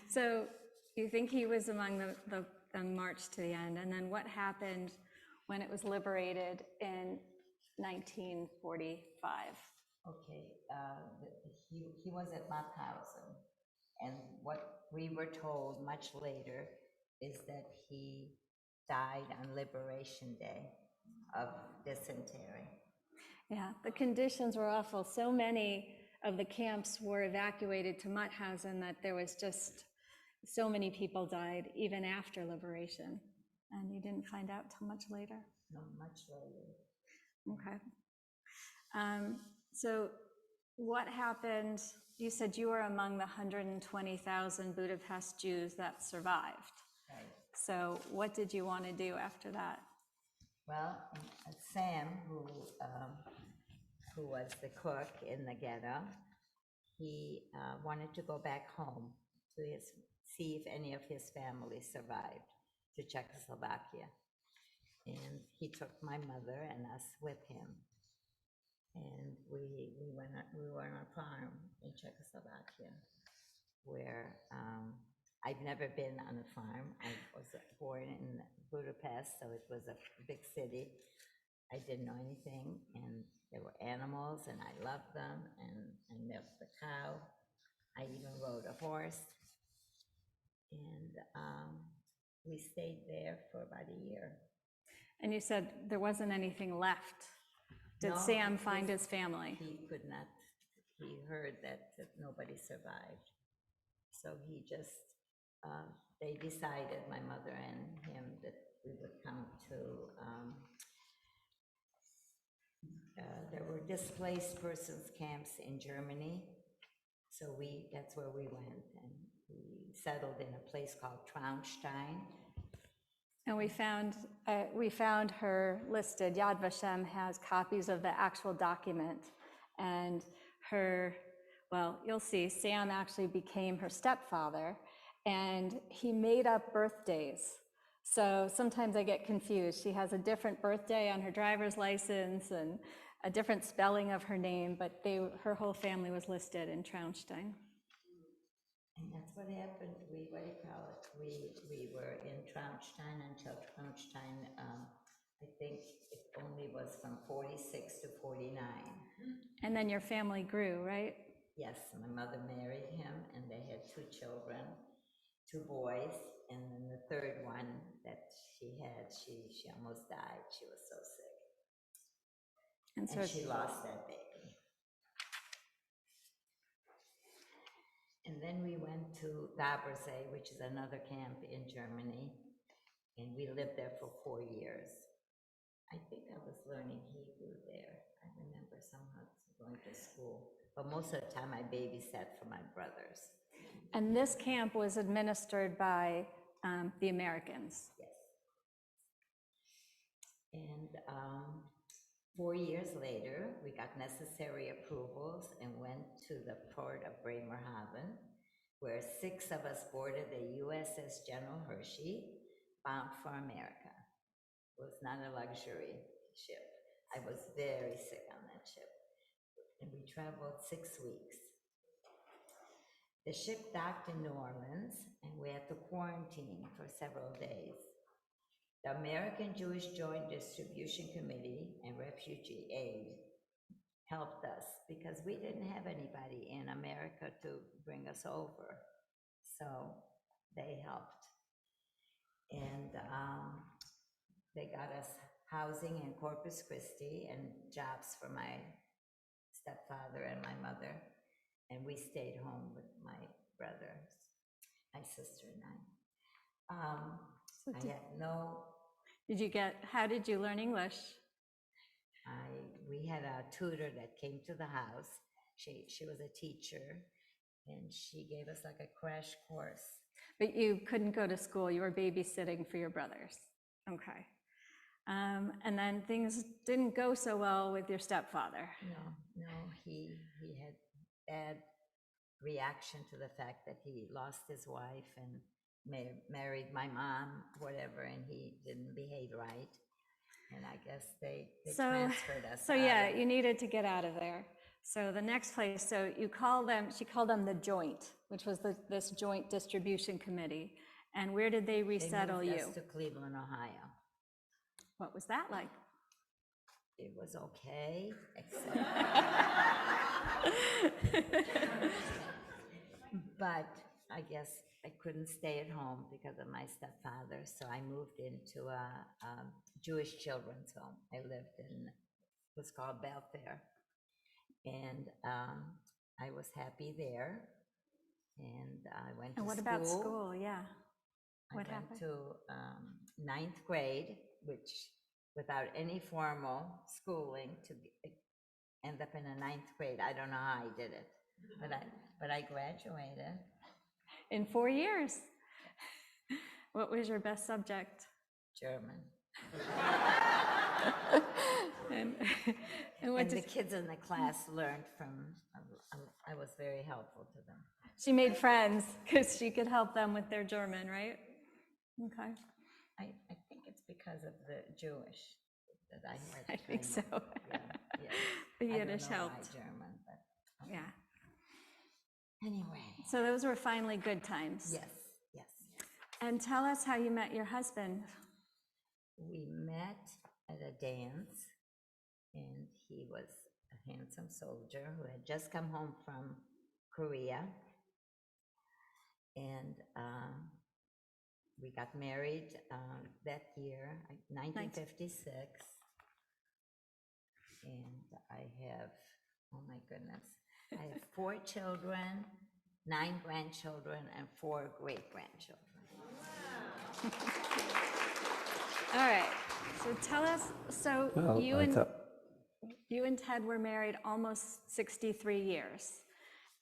So you think he was among the march to the end, and then what happened when it was liberated in 1945? Okay, he was at Mauthausen, and what we were told much later is that he died on Liberation Day of dysentery. Yeah, the conditions were awful. So many of the camps were evacuated to Mauthausen that there was just so many people died even after liberation, and you didn't find out till much later. No, much later. Okay. So what happened? You said you were among the 120,000 Budapest Jews that survived. Right. So what did you want to do after that? Well, Sam, who was the cook in the ghetto, he wanted to go back home to see if any of his family survived to Czechoslovakia. And he took my mother and us with him. And we were on a farm in Czechoslovakia where I'd never been on a farm. I was born in Budapest, so it was a big city. I didn't know anything, and there were animals, and I loved them, and I milked the cow. I even rode a horse, and we stayed there for about a year. And you said there wasn't anything left. Did No, Sam find his family? He could not. He heard that nobody survived. So he just, they decided, my mother and him, that we would come to, there were displaced persons camps in Germany. So that's where we went, and we settled in a place called Traunstein. And we found her listed. Yad Vashem has copies of the actual document, and Well, you'll see, Sam actually became her stepfather, and he made up birthdays. So sometimes I get confused. She has a different birthday on her driver's license and a different spelling of her name, but her whole family was listed in Traunstein. And that's what happened. We, what do you call it? We were in Traunstein until Traunstein, I think it only was from 46 to 49. And then your family grew, right? Yes, my mother married him, and they had 2 children, 2 boys, and then the third one that she had, she almost died. She was so sick. And so And she lost that baby. And then we went to Dabersee, which is another camp in Germany, and we lived there for 4 years. I think I was learning Hebrew there. I remember somehow going to school, but most of the time I babysat for my brothers. And this camp was administered by the Americans. Yes. And 4 years later, we got necessary approvals and went to the port of Bremerhaven, where 6 of us boarded the USS General Hershey, bound for America. It was not a luxury ship. I was very sick on that ship. And we traveled 6 weeks. The ship docked in New Orleans, and we had to quarantine for several days. The American Jewish Joint Distribution Committee and Refugee Aid helped us because we didn't have anybody in America to bring us over. So they helped. And they got us housing in Corpus Christi and jobs for my stepfather and my mother. And we stayed home with my brothers, my sister and I. I had no. How did you learn English? We had a tutor that came to the house. She was a teacher, and she gave us like a crash course. But you couldn't go to school, you were babysitting for your brothers. Okay. And then things didn't go so well with your stepfather. No, he had bad reaction to the fact that he lost his wife and married my mom, whatever, and he didn't behave right. And I guess they transferred us. So yeah, you needed to get out of there. So the next place, she called them the Joint, which was this Joint Distribution Committee. And where did they resettle moved you? us to Cleveland, Ohio. What was that like? It was okay, except but I guess I couldn't stay at home because of my stepfather, so I moved into a Jewish children's home. I lived in, it was called Belfair, and I was happy there, and I went to school. And what about school? Yeah. What happened? I went to 9th grade, which without any formal schooling to end up in a 9th grade. I don't know how I did it, but I graduated. In 4 years. What was your best subject? German. and the kids in the class learned from, I was very helpful to them. She made friends because she could help them with their German, right? Okay. I think it's because of the Jewish that I had. I think so. Yeah. The I don't Yiddish know helped. why German, but okay. Yeah. Anyway. So those were finally good times. Yes. And tell us how you met your husband. We met at a dance, and he was a handsome soldier who had just come home from Korea. And we got married that year, 1956. And I have, oh my goodness, I have 4 children, 9 grandchildren, and 4 great-grandchildren. All right, so tell us, you and Ted were married almost 63 years.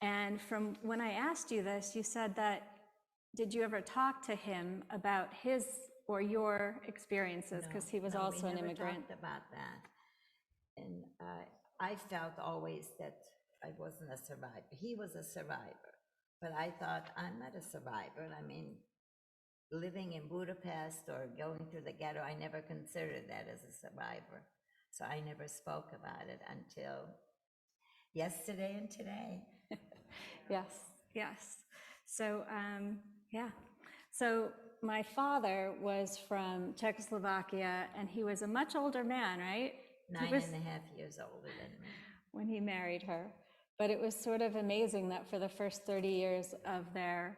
And from when I asked you this, you said that, did you ever talk to him about his or your experiences? Because he was also an immigrant. We never talked about that. And I felt always that I wasn't a survivor. He was a survivor. But I thought, I'm not a survivor. I mean, living in Budapest or going through the ghetto, I never considered that as a survivor. So I never spoke about it until yesterday and today. Yes, yes. So, yeah. So my father was from Czechoslovakia, and he was a much older man, right? He Nine was- and a half years older than me. when he married her. But it was sort of amazing that for the first 30 years of their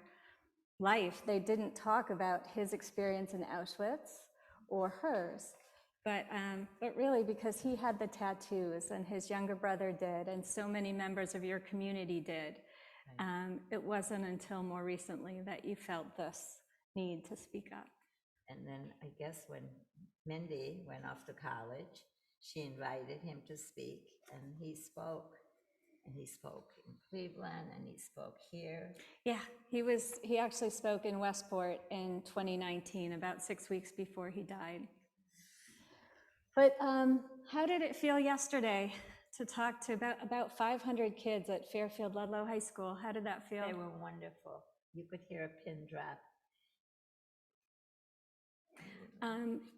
life, they didn't talk about his experience in Auschwitz or hers. But really, because he had the tattoos and his younger brother did, and so many members of your community did, it wasn't until more recently that you felt this need to speak up. And then I guess when Mindy went off to college, she invited him to speak, and he spoke. And he spoke in Cleveland, and he spoke here. Yeah, he actually spoke in Westport in 2019, about 6 weeks before he died. But how did it feel yesterday to talk to about 500 kids at Fairfield Ludlow High School? How did that feel? They were wonderful. You could hear a pin drop.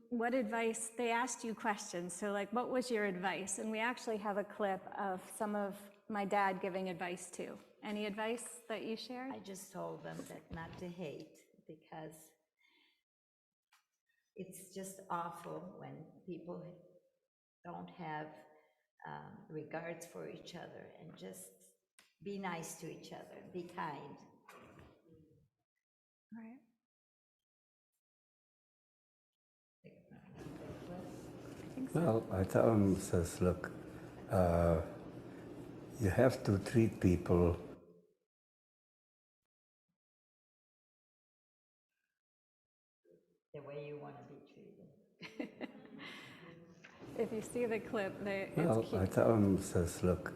What advice, they asked you questions, so like, what was your advice? And we actually have a clip of some of my dad giving advice too. Any advice that you shared? I just told them that not to hate, because it's just awful when people don't have regards for each other, and just be nice to each other, be kind. Right. Well, I tell him, says, look, you have to treat people The way you want to be treated. If you see the clip, it's well, cute. I tell him, says, look,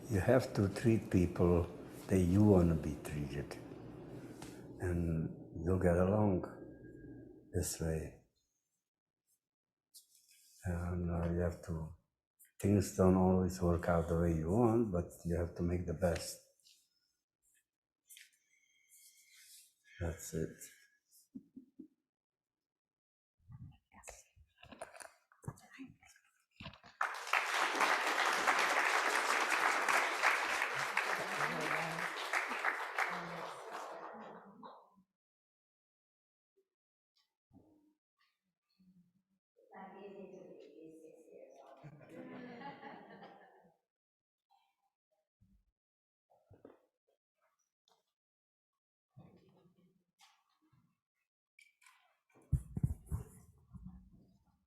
you have to treat people the way you want to be treated, and you'll get along this way. And you have to, things don't always work out the way you want, but you have to make the best. That's it.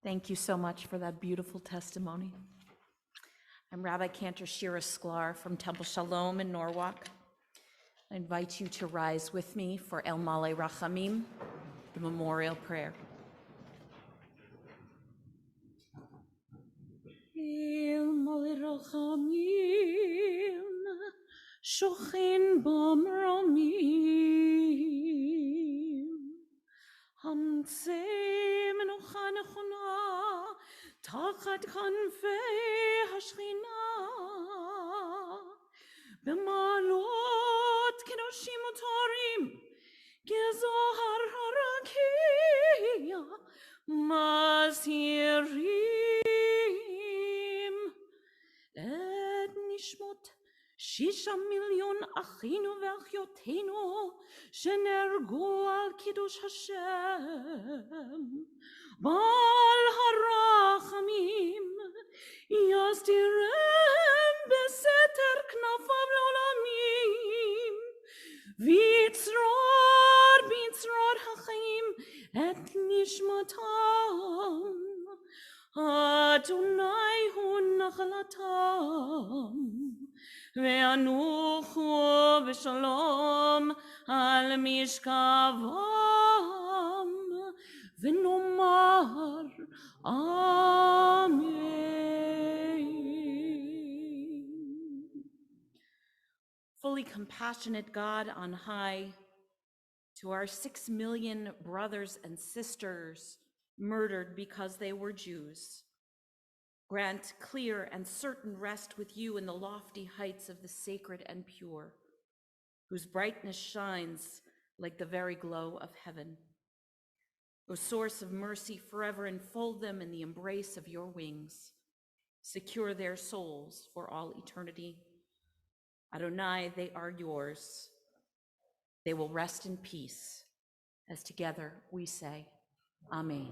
Thank you so much for that beautiful testimony. I'm Rabbi Cantor Shira Sklar from Temple Shalom in Norwalk. I invite you to rise with me for El Male Rachamim, the memorial prayer. El Male Rachamim, Shochin B'Mramim, Hamtzeh Menucha Nechona, Tachat Kanfei HaShechina, B'malot Kedoshim Utorim, Gezohar HaRakia, Mazirim, Et Nishmot 6 מיליון אחינו ואחיותינו שנהרגו על קידוש השם. בעל הרחמים יסתירם בסתר כנפיו לעולמים, ויצרור ביצרור החיים את נשמתם. אדוני הוא נחלתם, וינוחו בשלום על משכבם, ונאמר אמן. Fully compassionate God on high, to our 6 million brothers and sisters murdered because they were Jews, Grant clear and certain rest with you in the lofty heights of the sacred and pure, whose brightness shines like the very glow of heaven. O source of mercy, forever enfold them in the embrace of your wings. Secure their souls for all eternity. Adonai, they are yours. They will rest in peace, as together we say, Amen.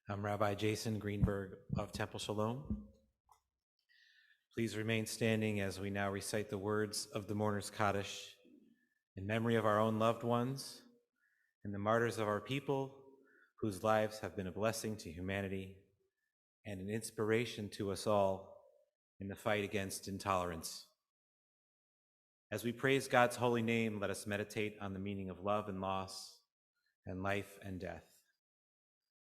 I'm Rabbi Jason Greenberg of Temple Shalom. Please remain standing as we now recite the words of the Mourner's Kaddish in memory of our own loved ones and the martyrs of our people whose lives have been a blessing to humanity and an inspiration to us all in the fight against intolerance. As we praise God's holy name, let us meditate on the meaning of love and loss and life and death.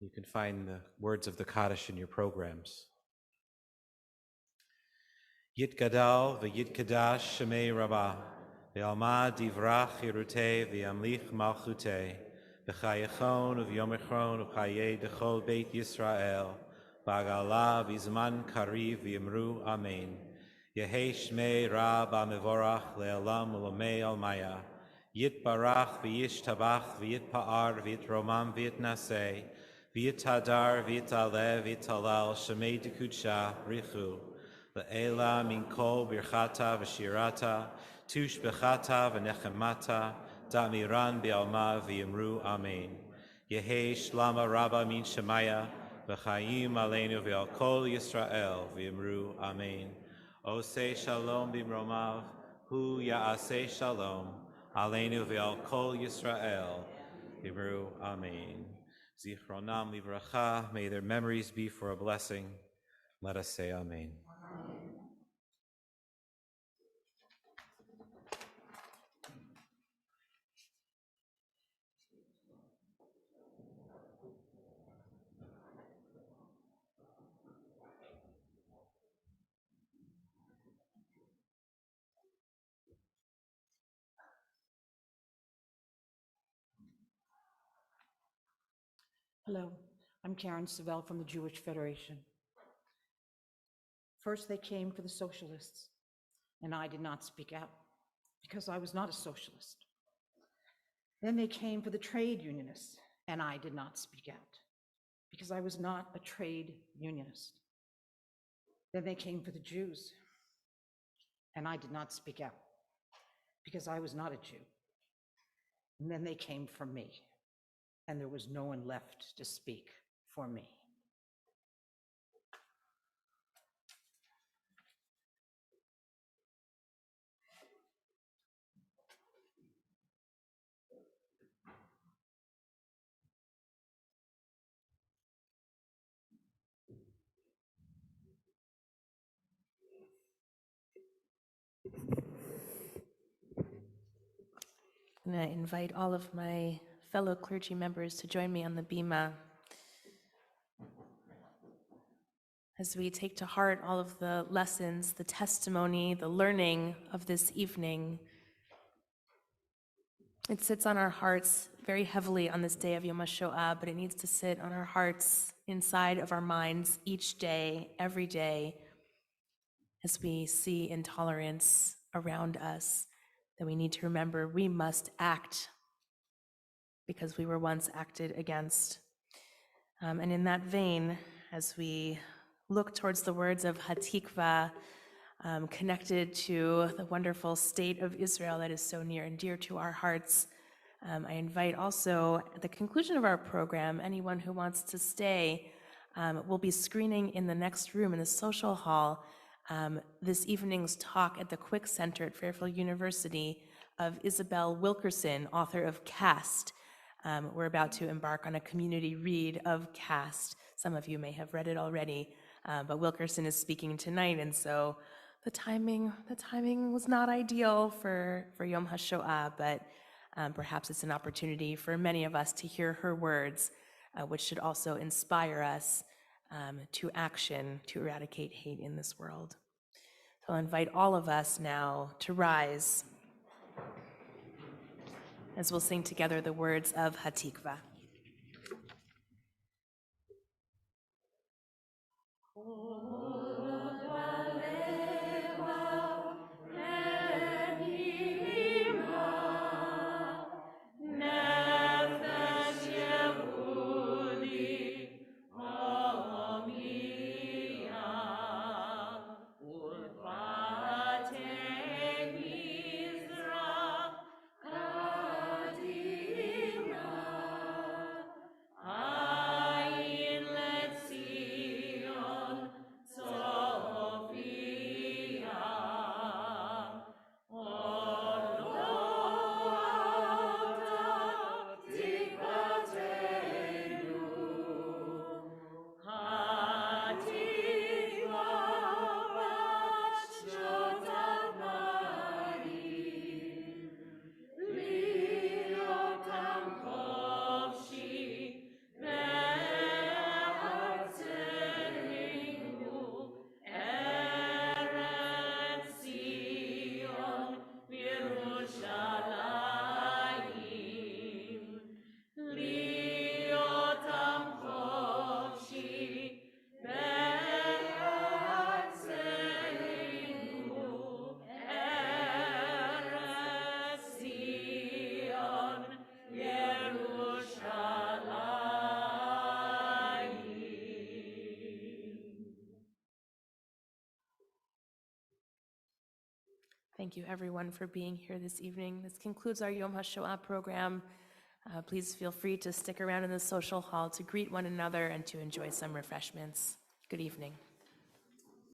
You can find the words of the Kaddish in your programs. Yitgadal v'yitkadash shemei Rabbah, v'alma divrach yirutei v'yamlich malchutei, v'chayechon v'yomechon v'chayei dechol beit Yisrael, b'agala v'zman kariv v'yimru amen. Yehei shmei Rab ha'mevorach le'olam u'lomei almaya, yitbarach v'yishtabach v'yitpa'ar v'yitromam v'yitnaseh, v'yitadar v'yitaleh v'yitalal shemei dekudsha richu, Le'ela min kol birchata v'shirata, tush bechata v'nechemata, da'miran bi'alma v'yimru amen. Yehei shlama rabba min shemaya, v'chayim aleinu v'al kol Yisrael v'yimru amen. Osei shalom b'mromav, hu ya'asei shalom, aleinu v'al kol Yisrael v'yimru amen. Zichronam livracha, may their memories be for a blessing. Let us say amen. Hello, I'm Karen Savell from the Jewish Federation. First, they came for the socialists, and I did not speak out because I was not a socialist. Then they came for the trade unionists, and I did not speak out because I was not a trade unionist. Then they came for the Jews, and I did not speak out because I was not a Jew. And then they came for me, and there was no one left to speak for me. I'm going to invite all of my fellow clergy members to join me on the bima as we take to heart all of the lessons, the testimony, the learning of this evening. It sits on our hearts very heavily on this day of Yom HaShoah, but it needs to sit on our hearts, inside of our minds, each day, every day, as we see intolerance around us, that we need to remember we must act because we were once acted against. And in that vein, as we look towards the words of Hatikva, connected to the wonderful state of Israel that is so near and dear to our hearts, I invite also, at the conclusion of our program, anyone who wants to stay, will be screening in the next room in the social hall this evening's talk at the Quick Center at Fairfield University of Isabel Wilkerson, author of Caste. We're about to embark on a community read of Caste. Some of you may have read it already, but Wilkerson is speaking tonight, and so the timing was not ideal for Yom HaShoah, but perhaps it's an opportunity for many of us to hear her words which should also inspire us to action to eradicate hate in this world. So I'll invite all of us now to rise as we'll sing together the words of Hatikva. Thank you, everyone, for being here this evening. This concludes our Yom HaShoah program. Please feel free to stick around in the social hall to greet one another and to enjoy some refreshments. Good evening.